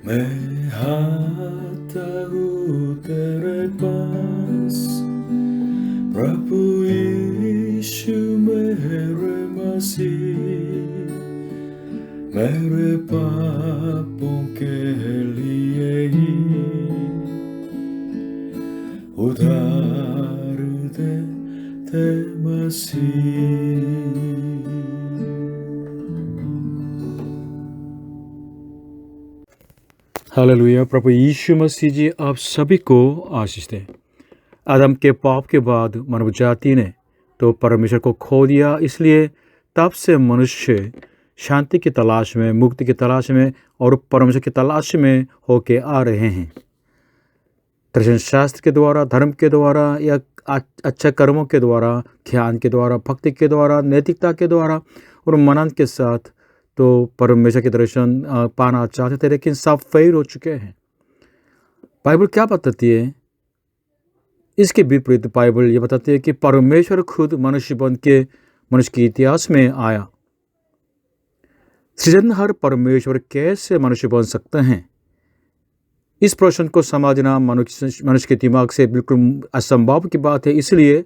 मैं आता हूँ तेरे पास, प्रभु यीशु मेरे मसीह, मेरे पापों के लिए ही उधार दे मसीह। हालेलुया। प्रभु यीशु मसीह जी आप सभी को आशीष दें। आदम के पाप के बाद मानव जाति ने तो परमेश्वर को खो दिया, इसलिए तब से मनुष्य शांति की तलाश में, मुक्ति की तलाश में और परमेश्वर की तलाश में होके आ रहे हैं। दर्शन शास्त्र के द्वारा, धर्म के द्वारा या अच्छे कर्मों के द्वारा, ध्यान के द्वारा, भक्ति के द्वारा, नैतिकता के द्वारा और मनन के साथ तो परमेश्वर के दर्शन पाना चाहते थे, लेकिन सब फेल हो चुके हैं। बाइबल क्या बताती है? इसके विपरीत बाइबल ये बताती है कि परमेश्वर खुद मनुष्य बन के मनुष्य के इतिहास में आया। सृजनहार परमेश्वर कैसे मनुष्य बन सकते हैं? इस प्रश्न को समझना मनुष्य के दिमाग से बिल्कुल असंभव की बात है। इसलिए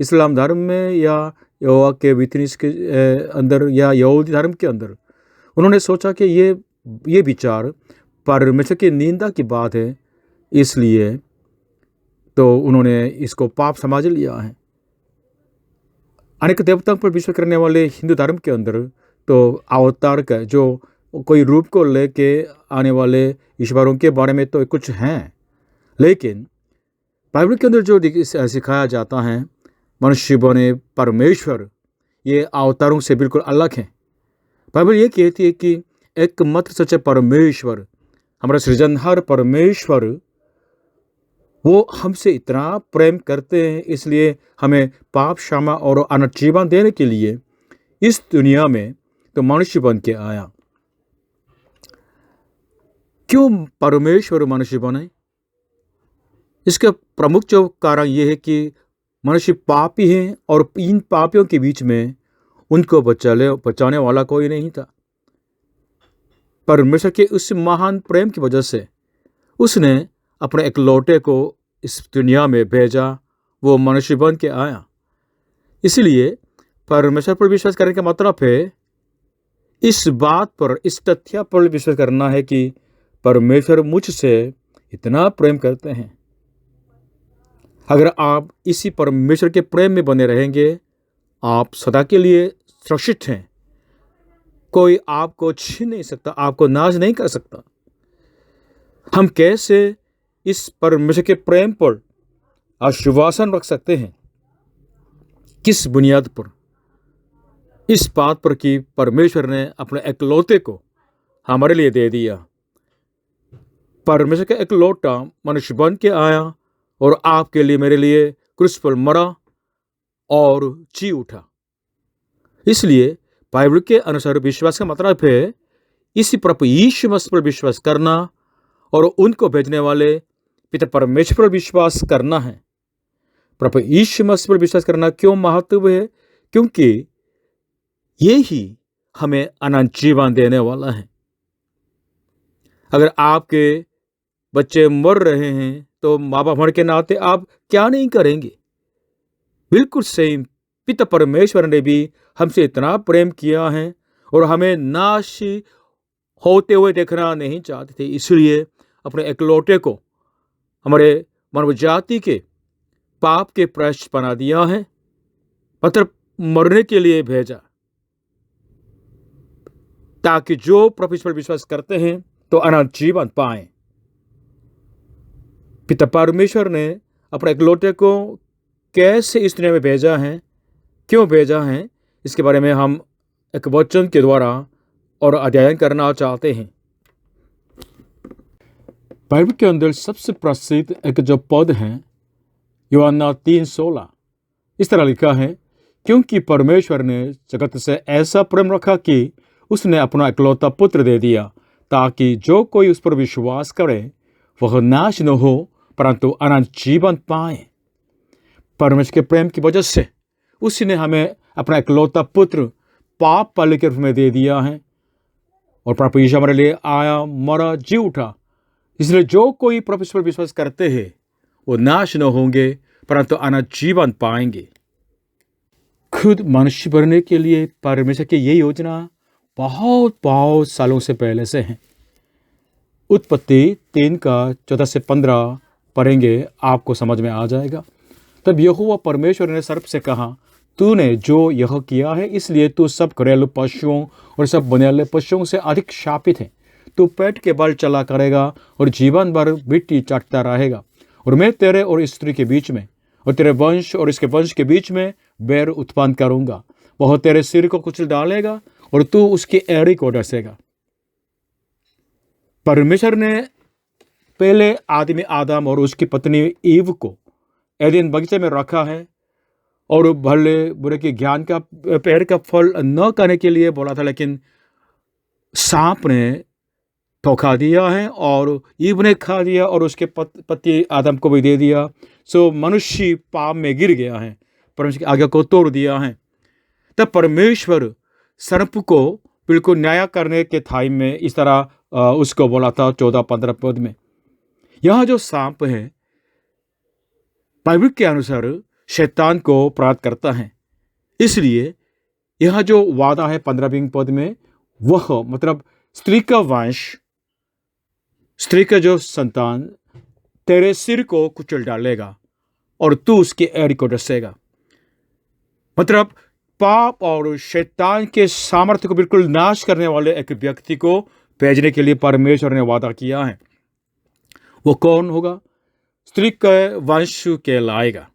इस्लाम धर्म में या यहोवा के वितनिस के अंदर या यहूदी धर्म के अंदर उन्होंने सोचा कि ये विचार परमेश्वर की निंदा की बात है, इसलिए तो उन्होंने इसको पाप समझ लिया है। अनेक देवताओं पर विश्वास करने वाले हिंदू धर्म के अंदर तो अवतार का जो कोई रूप को लेके आने वाले ईश्वरों के बारे में तो कुछ हैं, लेकिन बाइबल के अंदर जो सिखाया जाता है मनुष्य बने परमेश्वर, ये अवतारों से बिल्कुल अलग है। बाइबल ये कहती है कि एकमात्र सच्चे परमेश्वर, हमारा सृजनहार परमेश्वर, वो हमसे इतना प्रेम करते हैं, इसलिए हमें पाप क्षमा और अनंत जीवन देने के लिए इस दुनिया में तो मनुष्य बन के आया। क्यों परमेश्वर मनुष्य बने? इसका प्रमुख जो कारण ये है कि मनुष्य पापी हैं और इन पापियों के बीच में उनको बचाने वाला कोई नहीं था। परमेश्वर के उस महान प्रेम की वजह से उसने अपने इकलौते को इस दुनिया में भेजा, वो मनुष्य बन के आया। इसलिए परमेश्वर पर विश्वास करने का मतलब है इस बात पर, इस तथ्य पर विश्वास करना है कि परमेश्वर मुझसे इतना प्रेम करते हैं। अगर आप इसी परमेश्वर के प्रेम में बने रहेंगे, आप सदा के लिए सुरक्षित हैं। कोई आपको छीन नहीं सकता, आपको नाश नहीं कर सकता। हम कैसे इस परमेश्वर के प्रेम पर आश्वासन रख सकते हैं? किस बुनियाद पर? इस बात पर कि परमेश्वर ने अपने इकलौते को हमारे लिए दे दिया। परमेश्वर का इकलौता मनुष्य बन के आया और आपके लिए, मेरे लिए क्रूस पर मरा और जी उठा। इसलिए बाइबल के अनुसार विश्वास का मतलब है इसी प्रभु यीशु मसीह पर विश्वास करना और उनको भेजने वाले पिता परमेश्वर पर विश्वास करना है। प्रभु यीशु मसीह पर विश्वास करना क्यों महत्व है? क्योंकि ये ही हमें अनंत जीवन देने वाला है। अगर आपके बच्चे मर रहे हैं तो माँ बाप होने के नाते आप क्या नहीं करेंगे? बिल्कुल सही, पिता परमेश्वर ने भी हमसे इतना प्रेम किया है और हमें नाश होते हुए देखना नहीं चाहते थे, इसलिए अपने इकलौते को हमारे मानव जाति के पाप के प्रायश्चित बना दिया है, मतलब मरने के लिए भेजा, ताकि जो प्रभु पर विश्वास करते हैं तो अनंत जीवन पाएं। पिता परमेश्वर ने अपने इकलौते को कैसे इस दुनिया में भेजा है, क्यों भेजा है, इसके बारे में हम एक वचन के द्वारा और अध्ययन करना चाहते हैं। बाइबल के अंदर सबसे प्रसिद्ध एक जो पद है यूहन्ना 3:16, इस तरह लिखा है, क्योंकि परमेश्वर ने जगत से ऐसा प्रेम रखा कि उसने अपना इकलौता पुत्र दे दिया, ताकि जो कोई उस पर विश्वास करे वह नाश न हो परंतु अनंत जीवन पाए। परमेश्वर के प्रेम की वजह से उसने हमें अपना इकलौता पुत्र पाप वाले के रूप में दे दिया है और प्रभु यीशु हमारे लिए आया, मरा, जी उठा। इसलिए जो कोई प्रभु यीशु पर विश्वास करते हैं वो नाश न होंगे परंतु अनंत जीवन पाएंगे। खुद मनुष्य बनने के लिए परमेश्वर की ये योजना बहुत बहुत सालों से पहले से है। उत्पत्ति 3:14-15 पढ़ेंगे, आपको समझ में आ जाएगा। तब यहोवा परमेश्वर ने सर्प से कहा, तूने जो यह किया है इसलिए तू सब घरेलू पशुओं और सब बनेले पशुओं से अधिक शापित है। तू पेट के बल चला करेगा और जीवन भर मिट्टी चाटता रहेगा। और मैं तेरे और स्त्री के बीच में और तेरे वंश और इसके वंश के बीच में बैर उत्पन्न करूंगा। वह तेरे सिर को कुचल डालेगा और तू उसकी एड़ी को डसेगा। परमेश्वर ने पहले आदमी आदम और उसकी पत्नी ईव को एदेन बगीचे में रखा है और भले बुरे के ज्ञान का पेड़ का फल न खाने के लिए बोला था, लेकिन सांप ने धोखा दिया है और ईव ने खा दिया और उसके पति आदम को भी दे दिया। सो मनुष्य पाप में गिर गया है, परमेश्वर की आज्ञा को तोड़ दिया है। तब परमेश्वर सर्प को बिल्कुल न्याय करने के टाइम में इस तरह उसको बोला था 14-15 पद में। यहाँ जो सांप है बाइबल के अनुसार शैतान को प्राप्त करता है। इसलिए यहाँ जो वादा है 15वें पद में, वह मतलब स्त्री का वंश, स्त्री का जो संतान तेरे सिर को कुचल डालेगा और तू उसकी एड़ी को डसेगा। मतलब पाप और शैतान के सामर्थ्य को बिल्कुल नाश करने वाले एक व्यक्ति को भेजने के लिए परमेश्वर ने वादा किया है। वो कौन होगा? स्त्री के वंश के लाएगा।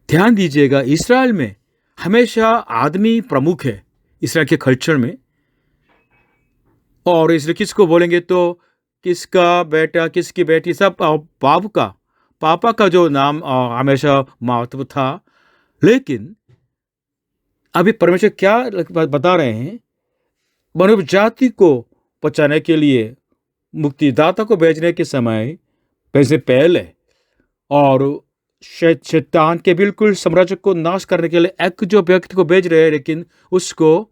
ध्यान दीजिएगा, इस्राएल में हमेशा आदमी प्रमुख है इस्राएल के कल्चर में। और इसलिए किसको बोलेंगे तो किसका बेटा, किसकी बेटी, सब पापा का जो नाम हमेशा महत्व था। लेकिन अभी परमेश्वर क्या बता रहे हैं? मानव जाति को बचाने के लिए मुक्तिदाता को भेजने के समय पैसे पहले और शैतान के बिल्कुल साम्राज्य को नाश करने के लिए एक जो व्यक्ति को भेज रहे हैं, लेकिन उसको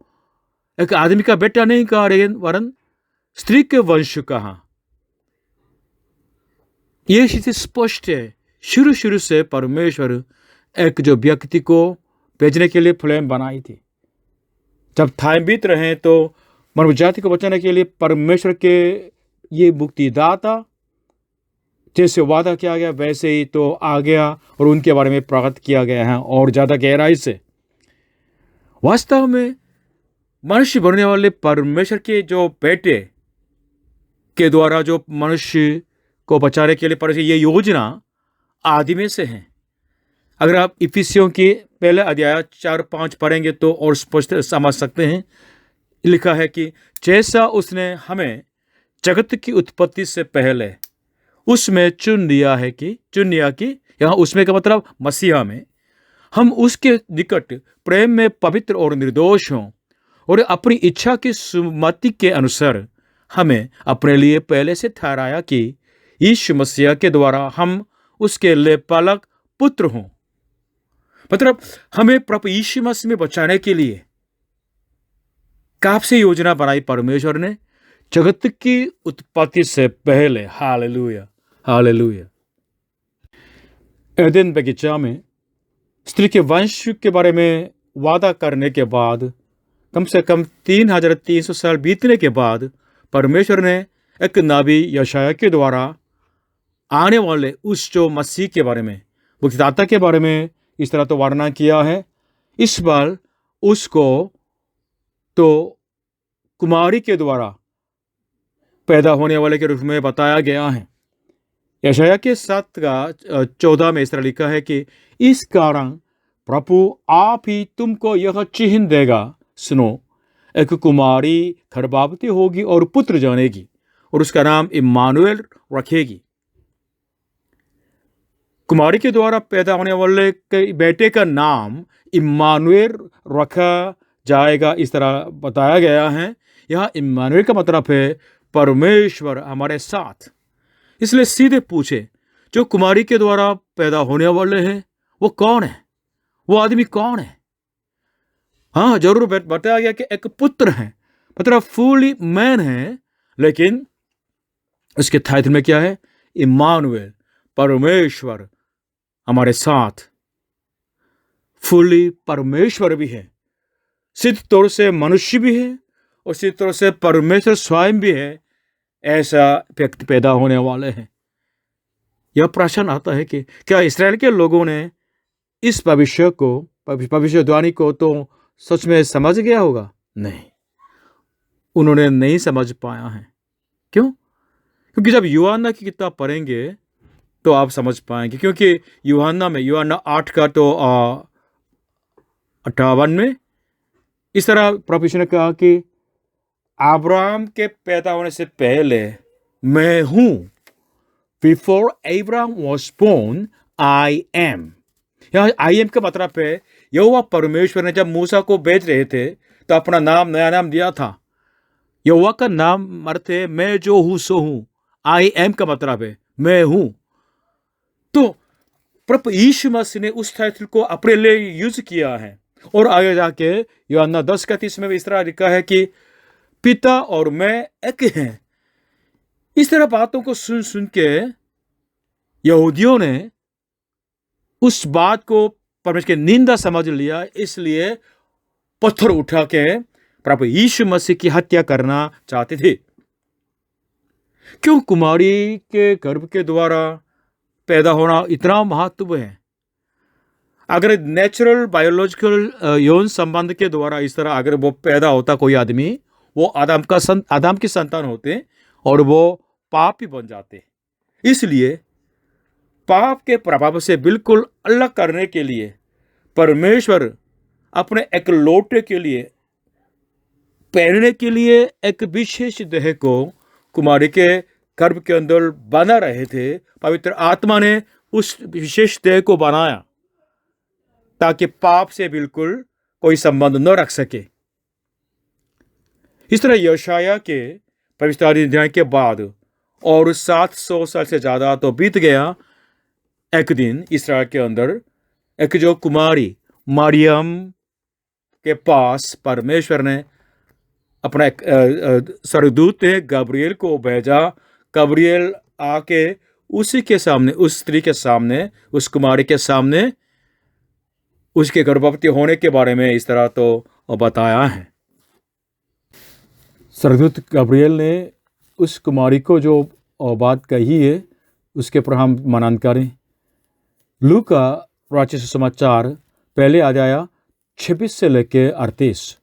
एक आदमी का बेटा नहीं कहा, लेकिन वरन स्त्री के वंश कहा। यह स्थिति स्पष्ट है। शुरू से परमेश्वर एक जो व्यक्ति को भेजने के लिए प्लान बनाई थी। जब टाइम बीत रहे हैं तो मानव जाति को बचाने के लिए परमेश्वर के ये मुक्तिदाता जैसे वादा किया गया वैसे ही तो आ गया और उनके बारे में प्रकट किया गया है और ज़्यादा गहराई से। वास्तव में मनुष्य बनने वाले परमेश्वर के जो बेटे के द्वारा जो मनुष्य को बचाने के लिए परमेश्वर ये योजना आदि में से है। अगर आप इफिसियों के पहले अध्याय 4-5 पढ़ेंगे तो और स्पष्ट समझ सकते हैं। लिखा है कि जैसा उसने हमें जगत की उत्पत्ति से पहले उसमें चुन लिया कि यहाँ उसमें का मतलब मसीहा में हम उसके निकट प्रेम में पवित्र और निर्दोष हों और अपनी इच्छा की सुमति के अनुसार हमें अपने लिए पहले से ठहराया कि यीशु मसीह के द्वारा हम उसके लेपालक पुत्र हों। मतलब हमें प्रभु यीशु मसीह में बचाने के लिए कब से योजना बनाई परमेश्वर ने? जगत की उत्पत्ति से पहले। Hallelujah, hallelujah. एदेन बगीचा में स्त्री के वंश के बारे में वादा करने के बाद कम से कम 3300 साल बीतने के बाद परमेश्वर ने एक नबी यशायाह के द्वारा आने वाले उस जो मसीह के बारे में, मुक्तिदाता के बारे में इस तरह तो वर्णना किया है। इस बार उसको तो कुमारी के द्वारा पैदा होने वाले के रूप में बताया गया है। यशायाह के 7:14 में इस तरह लिखा है कि इस कारण प्रभु आप ही तुमको यह चिन्ह देगा, सुनो, एक कुमारी गर्भवती होगी और पुत्र जानेगी और उसका नाम इम्मानुएल रखेगी। कुमारी के द्वारा पैदा होने वाले बेटे का नाम इम्मानुएल रखा जाएगा, इस तरह बताया गया है। यहाँ इम्मानुएल का मतलब है परमेश्वर हमारे साथ। इसलिए सीधे पूछे, जो कुमारी के द्वारा पैदा होने वाले हैं वो कौन है? वो आदमी कौन है? हाँ, जरूर बताया गया कि एक पुत्र है, मतलब फुली मैन है, लेकिन उसके टाइटल में क्या है? इम्मानुएल, परमेश्वर हमारे साथ। फुली परमेश्वर भी है, सिद्ध तौर से मनुष्य भी है और सिद्ध तौर से परमेश्वर स्वयं भी है। ऐसा व्यक्ति पैदा होने वाले हैं। यह प्रश्न आता है कि क्या इस्राएल के लोगों ने इस भविष्यवाणी को तो सच में समझ गया होगा? नहीं, उन्होंने नहीं समझ पाया है। क्यों? क्योंकि जब यूहन्ना की किताब पढ़ेंगे तो आप समझ पाएंगे। क्योंकि यूहन्ना 8 का तो 58 में इस तरह प्रभु यीशु ने कहा कि अब्राहम के पैदा होने से पहले मैं हूं। Before Abraham was born I am. यहाँ आई एम का मतलब है यहोवा परमेश्वर ने जब मूसा को भेज रहे थे तो अपना नाम, नया नाम दिया था। यहोवा का नाम मरते मैं जो हूं सो हूं। आई एम का मतलब है मैं हूं। तो प्रभु यीशु मसीह ने उस टाइटल को अपने लिए यूज किया है। और आगे जाके यूहन्ना 10:30 में इस तरह लिखा है कि पिता और मैं एक हैं। इस तरह बातों को सुन सुन के यहूदियों ने उस बात को परमेश्वर की निंदा समझ लिया, इसलिए पत्थर उठा के प्रभु यीशु मसीह की हत्या करना चाहते थे। क्यों कुमारी के गर्भ के द्वारा पैदा होना इतना महत्व है? अगर नेचुरल बायोलॉजिकल यौन संबंध के द्वारा इस तरह अगर वो पैदा होता कोई आदमी, वो आदम की संतान होते और वो पाप ही बन जाते। इसलिए पाप के प्रभाव से बिल्कुल अलग करने के लिए परमेश्वर अपने एकलौते के लिए पहनने के लिए एक विशेष देह को कुमारी के गर्भ के अंदर बना रहे थे। पवित्र आत्मा ने उस विशेष देह को बनाया ताकि पाप से बिल्कुल कोई संबंध न रख सके। इस तरह यशाया के भविष्यवाणी देने के बाद और 700 साल से ज्यादा तो बीत गया। एक दिन इस्राएल के अंदर एक जो कुमारी मरियम के पास परमेश्वर ने अपना स्वर्गदूत गब्रिएल को भेजा। गब्रिएल आके उसी के सामने, उस स्त्री के सामने, उस कुमारी के सामने उसके गर्भवती होने के बारे में इस तरह तो बताया है। स्वर्गदूत गब्रिएल ने उस कुमारी को जो बात कही है उसके पर हम मनन करें। लूका प्राचीन समाचार पहले अध्याय 26 से लेकर 38।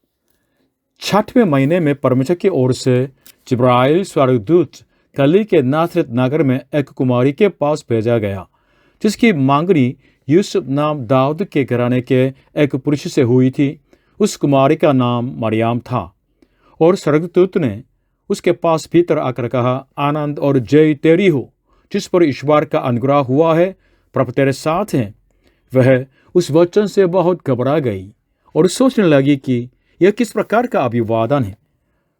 6वें महीने में परमेश्वर की ओर से जिब्राइल स्वर्गदूत गलील के नासरत नगर में एक कुमारी के पास भेजा गया जिसकी मांगनी यूसुफ नाम दाऊद के घराने के एक पुरुष से हुई थी। उस कुमारी का नाम मरियम था। और स्वर्गदूत ने उसके पास भीतर आकर कहा, आनंद और जय तेरी हो जिस पर ईश्वर का अनुग्रह हुआ है, प्रभु तेरे साथ हैं। वह उस वचन से बहुत घबरा गई और सोचने लगी कि यह किस प्रकार का अभिवादन है।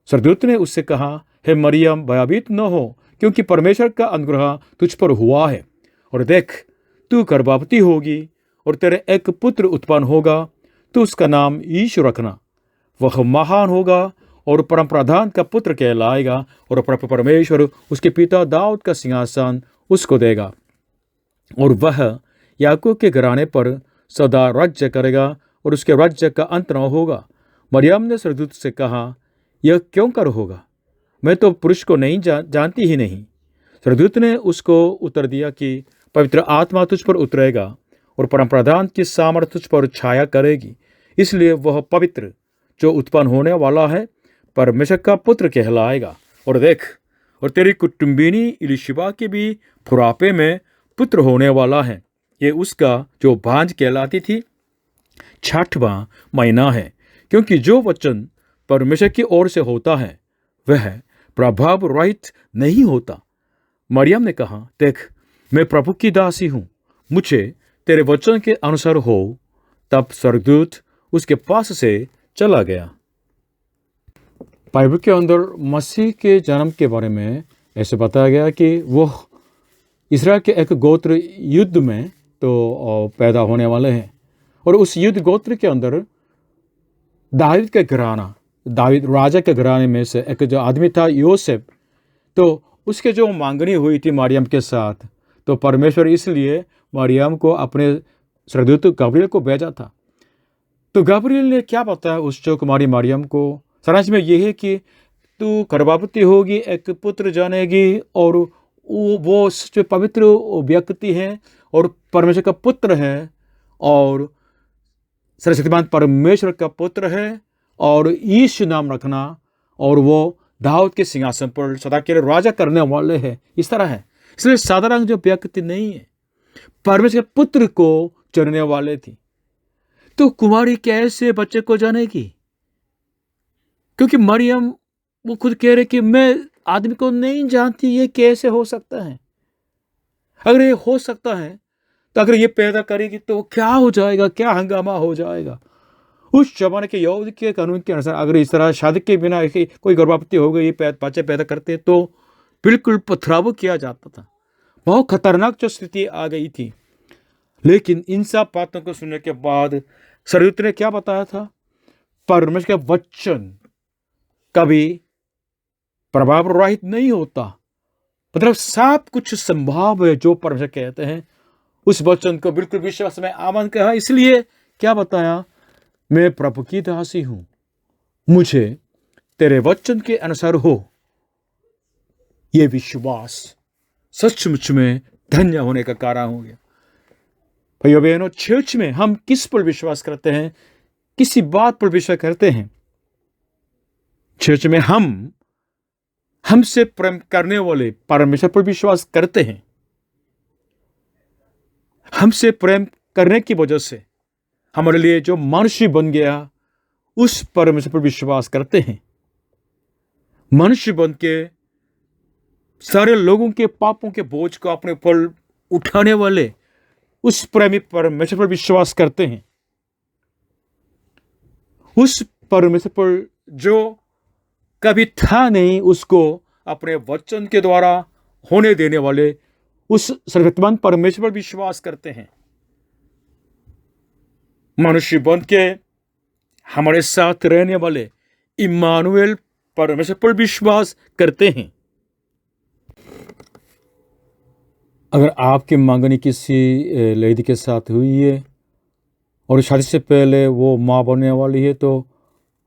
स्वर्गदूत ने उससे कहा, हे मरियम, भयभीत न हो, क्योंकि परमेश्वर का अनुग्रह तुझ पर हुआ है। और देख, तू गर्भवती होगी और तेरे एक पुत्र उत्पन्न होगा। तू उसका नाम यीशु रखना। वह महान होगा और परम प्रधान का पुत्र कहलाएगा और प्रभु परमेश्वर उसके पिता दाऊद का सिंहासन उसको देगा और वह याकूब के घराने पर सदा राज्य करेगा और उसके राज्य का अंत न होगा। मरियम ने स्वर्गदूत से कहा, यह क्यों कर होगा? मैं तो पुरुष को नहीं जानती ही नहीं। स्वर्गदूत ने उसको उत्तर दिया कि पवित्र आत्मा तुझ पर उतरेगा और परम प्रधान की सामर्थ तुझ पर छाया करेगी, इसलिए वह पवित्र जो उत्पन्न होने वाला है परमेश्वर का पुत्र कहलाएगा। और देख, और तेरी कुटुंबिनी इलिशिबा के भी बुढ़ापे में पुत्र होने वाला है। ये उसका जो भांज कहलाती थी 6वां महीना है, क्योंकि जो वचन परमेश्वर की ओर से होता है वह प्रभाव रहित नहीं होता। मरियम ने कहा, देख, मैं प्रभु की दासी हूँ, मुझे तेरे वचन के अनुसार हो। तब स्वर्गदूत उसके पास से चला गया। बाइबल के अंदर मसीह के जन्म के बारे में ऐसे बताया गया कि वह इस्राएल के एक गोत्र युद्ध में तो पैदा होने वाले हैं और उस युद्ध गोत्र के अंदर दाऊद का घराना दाऊद राजा के घराने में से एक जो आदमी था यूसुफ, तो उसके जो मांगनी हुई थी मरियम के साथ, तो परमेश्वर इसलिए मरियम को अपने स्वर्गदूत गब्रिएल को भेजा था। तो गब्रिएल ने क्या बताया उस जो कुमारी मरियम को? सारांश में यह है कि तू गर्भवती होगी, एक पुत्र जानेगी, और वो जो पवित्र व्यक्ति है और परमेश्वर का पुत्र है, और सर्वशक्तिमान परमेश्वर का पुत्र है, और यीशु नाम रखना, और वो दाऊद के सिंहासन पर सदा के लिए राजा करने वाले हैं। इस तरह है। इसलिए साधारण जो व्यक्ति नहीं है, परमेश्वर के पुत्र को चुनने वाले थी। तो कुमारी कैसे बच्चे को जानेगी? क्योंकि मरियम वो खुद कह रहे कि मैं आदमी को नहीं जानती, ये कैसे हो सकता है? अगर ये हो सकता है तो अगर ये पैदा करेगी तो क्या हो जाएगा, क्या हंगामा हो जाएगा। उस जमाने के यहूदी के कानून के अनुसार अगर इस तरह शादी के बिना कोई गर्भवती हो गई, बच्चे पैदा करते तो बिल्कुल पथराव किया जाता था। बहुत खतरनाक जो स्थिति आ गई थी। लेकिन इन सब बातों को सुनने के बाद स्वर्गदूत ने क्या बताया था? परमेश्वर का वचन कभी प्रभाव रहित नहीं होता। मतलब सब कुछ संभव है जो परमेश्वर कहते हैं। उस वचन को बिल्कुल विश्वास में आमंत्रित कहा। इसलिए क्या बताया? मैं प्रभु की दासी हूं, मुझे तेरे वचन के अनुसार हो। यह विश्वास सचमुच में धन्य होने का कारण हो गया। भाइयों बहनों, चर्च में हम किस पर विश्वास करते हैं? किसी बात पर विश्वास करते हैं? चर्च में हम हमसे प्रेम करने वाले परमेश्वर पर विश्वास करते हैं। हमसे प्रेम करने की वजह से हमारे लिए जो मनुष्य बन गया, उस परमेश्वर पर विश्वास करते हैं। मनुष्य बन के सारे लोगों के पापों के बोझ को अपने ऊपर उठाने वाले उस प्रेमी परमेश्वर पर विश्वास करते हैं। उस परमेश्वर पर जो कभी था नहीं, उसको अपने वचन के द्वारा होने देने वाले उस सर्वशक्तिमान परमेश्वर पर विश्वास करते हैं। मनुष्य बन के हमारे साथ रहने वाले इम्मानुएल परमेश्वर पर विश्वास करते हैं। अगर आपकी मांगनी किसी लेडी के साथ हुई है और शादी से पहले वो माँ बनने वाली है, तो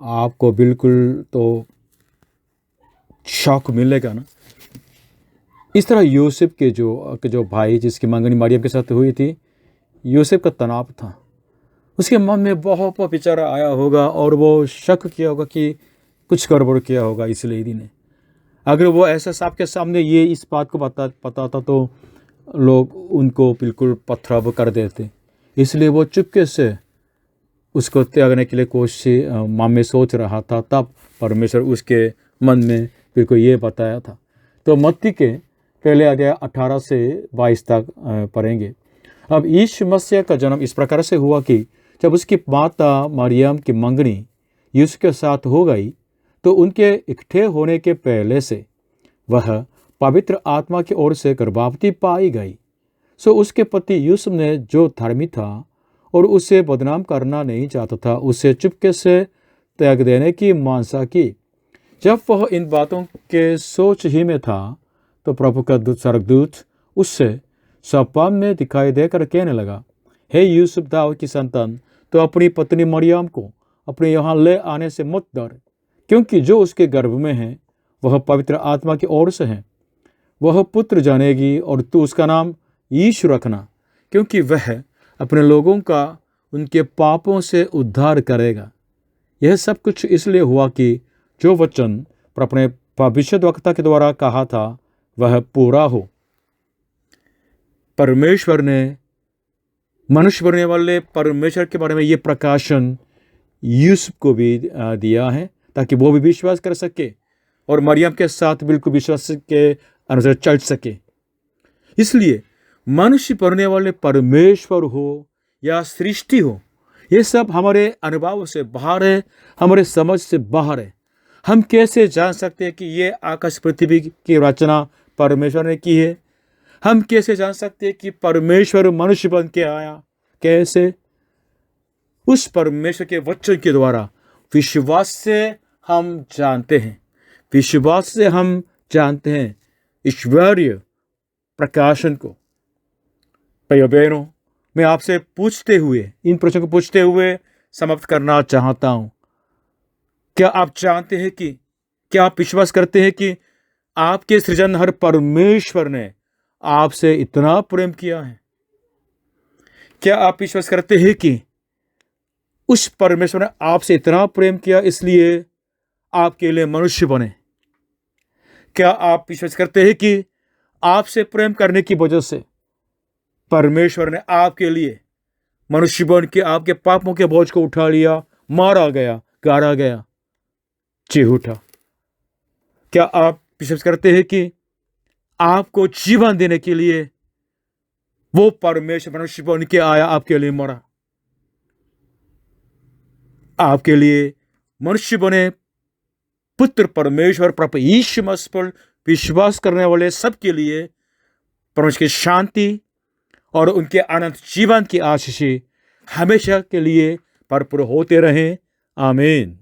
आपको बिल्कुल तो शौक मिलेगा ना। इस तरह यूसुफ के जो भाई जिसकी मांगनी मरियम के साथ हुई थी, यूसुफ का तनाव था। उसके मन में बहुत विचार आया होगा और वो शक किया होगा कि कुछ गड़बड़ किया होगा इस लेडी ने। अगर वो ऐसा साहब के सामने ये इस बात को पता था तो लोग उनको बिल्कुल पथराव कर देते। इसलिए वो चुपके से उसको त्यागने के लिए कोशिश मन में सोच रहा था। तब परमेश्वर उसके मन में बिल्कुल ये बताया था। तो मत्ती के पहले अध्याय 18 से 22 तक पढ़ेंगे। अब यीशु मसीह का जन्म इस प्रकार से हुआ कि जब उसकी माता मरियम की मंगनी यूसुफ के साथ हो गई, तो उनके इकट्ठे होने के पहले से वह पवित्र आत्मा की ओर से गर्भवती पाई गई। सो उसके पति यूसुफ ने, जो धर्मी था और उसे बदनाम करना नहीं चाहता था, उसे चुपके से त्याग देने की मांसा की। जब वह इन बातों के सोच ही में था, तो प्रभु का स्वर्गदूत उससे स्वप्न में दिखाई देकर कहने लगा, हे यूसुफ दाऊद की संतान, तो अपनी पत्नी मरियम को अपने यहाँ ले आने से मत डर, क्योंकि जो उसके गर्भ में है वह पवित्र आत्मा की ओर से है। वह पुत्र जानेगी और तू उसका नाम यीशु रखना, क्योंकि वह अपने लोगों का उनके पापों से उद्धार करेगा। यह सब कुछ इसलिए हुआ कि जो वचन पर अपने भविष्यद्वक्ता के द्वारा कहा था वह पूरा हो। परमेश्वर ने मनुष्य बनने वाले परमेश्वर के बारे में ये प्रकाशन यूसुफ को भी दिया है, ताकि वो भी विश्वास कर सके और मरियम के साथ बिल्कुल विश्वास के अनुसार चल सके। इसलिए मनुष्य बनने वाले परमेश्वर हो या सृष्टि हो, ये सब हमारे अनुभव से बाहर है, हमारे समझ से बाहर है। हम कैसे जान सकते हैं कि ये आकाश पृथ्वी की रचना परमेश्वर ने की है? हम कैसे जान सकते हैं कि परमेश्वर मनुष्य बन के आया? कैसे? उस परमेश्वर के वचन के द्वारा विश्वास से हम जानते हैं, विश्वास से हम जानते हैं ईश्वरीय प्रकाशन को। भाइयों बहनों, मैं आपसे इन प्रश्नों को पूछते हुए समाप्त करना चाहता हूं। क्या आप जानते हैं कि, क्या आप विश्वास करते हैं कि आपके सृजनहार परमेश्वर ने आपसे इतना प्रेम किया है? क्या आप विश्वास करते हैं कि उस परमेश्वर ने आपसे इतना प्रेम किया इसलिए आपके लिए मनुष्य बने? क्या आप विश्वास करते हैं कि आपसे प्रेम करने की वजह से परमेश्वर ने आपके लिए मनुष्य बन के आपके पापों के बोझ को उठा लिया, मारा गया, गाड़ा गया, जी उठा? क्या आप विश्वास करते हैं कि आपको जीवन देने के लिए वो परमेश्वर मनुष्य बन के आया, आपके लिए मरा, आपके लिए मनुष्य बने पुत्र परमेश्वर प्रभु यीशु मसीह पर विश्वास करने वाले सबके लिए परमेश्वर की शांति और उनके अनंत जीवन की आशीष हमेशा के लिए भरपूर होते रहें। आमीन।